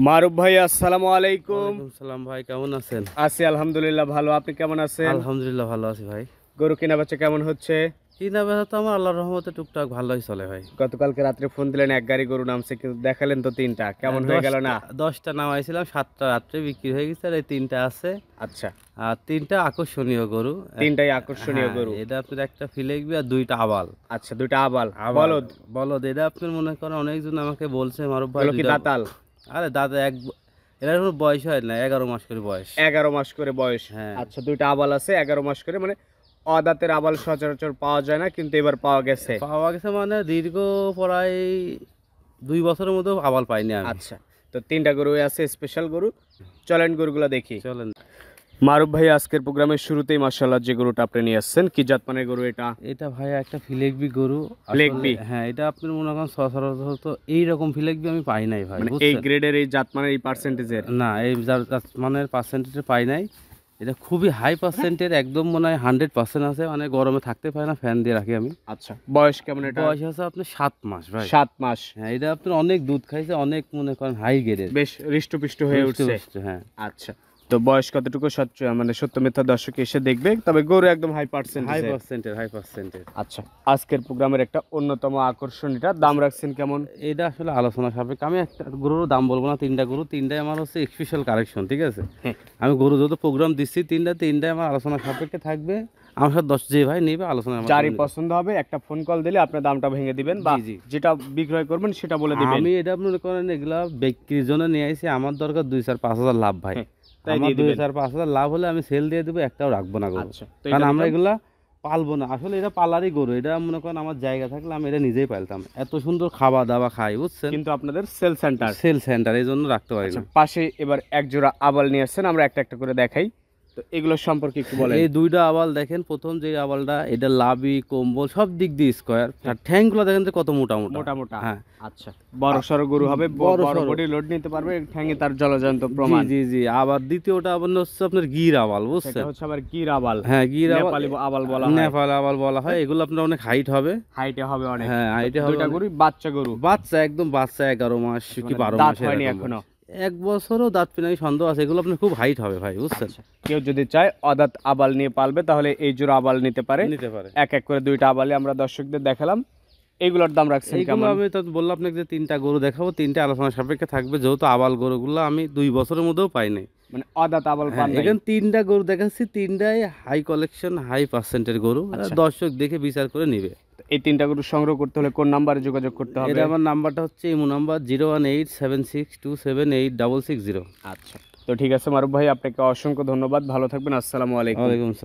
মারুফ ভাই আসসালামু আলাইকুম। সালাম ভাই, কেমন আছেন? আছি আলহামদুলিল্লাহ ভালো, আপনি কেমন আছেন? আলহামদুলিল্লাহ ভালো আছি ভাই। গরু কেনা বেচা কেমন হচ্ছে? কিনা বেচা তো আমার আল্লাহর রহমতে টুকটাক ভালোই চলে ভাই। গতকালকে রাত্রে ফোন দিলেন এক গাড়ি গরু নামছে, কিন্তু দেখালেন তো তিনটা, কেমন হয়ে গেল না? 10টা নামাইছিলাম, 7টা রাত্রে বিক্রি হয়ে গেছে, আর এই 3টা আছে। আচ্ছা, আর 3টা আকর্ষণীয় গরু। তিনটাই আকর্ষণীয় হ্যাঁ, গরু। এটা আপনার একটা ফিলেকবি আর 2টা আবাল। আচ্ছা, দুইটা আবাল আবাল বলদ। বলদ, এটা আপনার মনে করেন অনেকজন আমাকে বলছে মারুফ ভাই এগুলো কি দাতাল? আরে দাদা এরা কোনো বয়স হয় না, 11 মাস করে বয়স। 11 মাস করে বয়স। হ্যাঁ। আচ্ছা, দুইটা আবাল আছে 11 মাস করে, মানে অদাঁতের আবাল সচরাচর পাওয়া যায় না, কিন্তু এবার পাওয়া গেছে। পাওয়া গেছে মানে দীর্ঘ প্রায় 2 বছরের মতো আবাল পাইনি আমি। আচ্ছা, তো তিনটা গরু আছে, স্পেশাল গরু। চলেন গরুগুলো দেখি। চলেন। মারুফ ভাই আজকের প্রোগ্রামের শুরুতেই মাশাআল্লাহ যে গরুটা আপনি নিয়ে আসছেন, কি জাতমানের গরু এটা? এটা ভাই একটা ফিলেকবি গরু। ফিলেকবি? হ্যাঁ, এটা আপনার মনে করেন সচরাচর তো এইরকম ফিলেকবি আমি পাই নাই ভাই, মানে এই বুঝছেন? গ্রেডের, এই জাতমানের, এই পার্সেন্টেজের? না, এই মানের পার্সেন্টেজে পাই নাই। এটা খুবই হাই পার্সেন্টের, একদম মনে হয় 100% আছে, মানে গরমে থাকতে পারে না, ফ্যান দিয়ে রাখি আমি। আচ্ছা, বয়স কেমন এটা? বয়স আছে আপনার 7 মাস ভাই। 7 মাস। হ্যাঁ, এটা আপনার অনেক দুধ খাইছে, অনেক মনে করেন হাই গ্রেডের, বেশ হৃষ্টপুষ্ট হয়ে উঠছে। হ্যাঁ। আচ্ছা, তো বয়স কতটুকু মানে সত্য মিথ্যা দর্শক এসে দেখবে, তবে গরু একদম হাই পার্সেন্টেজ। হাই পার্সেন্টের। আচ্ছা, আজকের প্রোগ্রামের একটা অন্যতম আকর্ষণ, এটা দাম রাখছেন কেমন? এটা আসলে আলোচনা সাপেক্ষে, আমি একটা গরুর দাম বলবো না, 3টা গরু, 3টাই আমার হচ্ছে স্পেশাল কালেকশন, ঠিক আছে? হ্যাঁ। আমি গরু যত প্রোগ্রাম দিচ্ছি 3টাই আমার আলোচনা সাপেক্ষে থাকবে। আমার সাথে 10 যে ভাই নেবে আলোচনা, যারই পছন্দ হবে একটা ফোন কল দিলে আপনার দামটা ভেঙে দিবেন, বা জি। যেটা বিক্রয় করবেন সেটা বলে দিবেন। আমি এটা মনে করেন এগুলা বিক্রির জন্য নিয়ে আইছি, আমার দরকার 2-4-5 হাজার লাভ ভাই। তাই আমার দিয়ে দিবেন। 2-4-5 হাজার লাভ হলে আমি সেল দিয়ে দেবো, একটাও রাখবো না গরু। আচ্ছা, তো কারণ এটা আমরা নিলাম। এগুলা পালবো না, আসলে এটা পালারই গরু। এটা মনে করেন আমার জায়গা থাকলে আমি এটা নিজেই পালতাম, এত সুন্দর খাওয়া দাওয়া খাই, বুঝছেন? কিন্তু আপনাদের সেল সেন্টার। সেল সেন্টার, এই জন্য রাখতে পারি আচ্ছা, না। পাশে এবার এক জোড়া আবাল নিয়ে আসছেন, আমরা একটা একটা করে দেখাই। তো এগুলো সম্পর্কে একটু বলেন। এই 2টা আবাল দেখেন, প্রথম যে আবালটা, এটা লাভি কম্বল সব দিক দিয়ে স্কোয়ার, আর ঠ্যাংগুলো দেখেন যে কত মোটা মোটা মোটা। হ্যাঁ। আচ্ছা, বড় সড়ো গরু হবে, বড় বড়সড়। বডি লোড নিতে পারবে, ঠ্যাঙে তার জলজন্ত প্রমাণ। জি। আবার দ্বিতীয়টা আবার হচ্ছে আপনার গির আবাল, সেটা বুঝছেন? হচ্ছে আবার গির আবাল। হ্যাঁ, গির আবাল, নেপালি আবাল বলা হয়। নেপাল আবাল বলা হয়। এগুলো আপনার অনেক হাইট হবে। হাইটে হবে অনেক। হ্যাঁ, হাইটে হবে দুইটা অনেক। গরু বাচ্চা গরু। বাচ্চা, একদম বাচ্চা, 11 মাস কি 12 দাঁত মাসের হয়নি এরকম এখনো। বয়স। 1 বছরও দাঁত পিনাই সন্দেহ আছে, এগুলো আপনার খুব হাইট হবে ভাই, বুঝছেন? আচ্ছা, কেউ যদি চায় অদাঁত আবাল নিয়ে পালবে, তাহলে এই জোড়া আবাল নিতে পারে। এক এক করে দুইটা আবালে আমরা দর্শকদের দেখালাম। এইগুলোর দাম রাখছেন এইগুলো কেমন? আমি তো বললাম আপনাকে যে 3টা গরু দেখাবো, 3টা আলোচনা সাপেক্ষে থাকবে, যেহেতু আবাল গরুগুলো আমি 2 বছরের মধ্যেও পাই নাই। মানে অদাঁত আবাল পান হ্যাঁ, নাই। এখানে 3টা গরু দেখাচ্ছি, 3টাই হাই কালেকশন, হাই পার্সেন্টের গরু। আচ্ছা। দর্শক দেখে বিচার করে নিবে। এই তিনটা গরু সংগ্রহ করতে হলে কোন নাম্বারে যোগাযোগ করতে হবে? এটা আমার নাম্বারটা হচ্ছে ইমো নাম্বার 01876278660। আচ্ছা, তো ঠিক আছে মারুফ ভাই, আপনাকে অসংখ্য ধন্যবাদ, ভালো থাকবেন, আসসালামু আলাইকুম। ওয়ালাইকুম আসসালাম।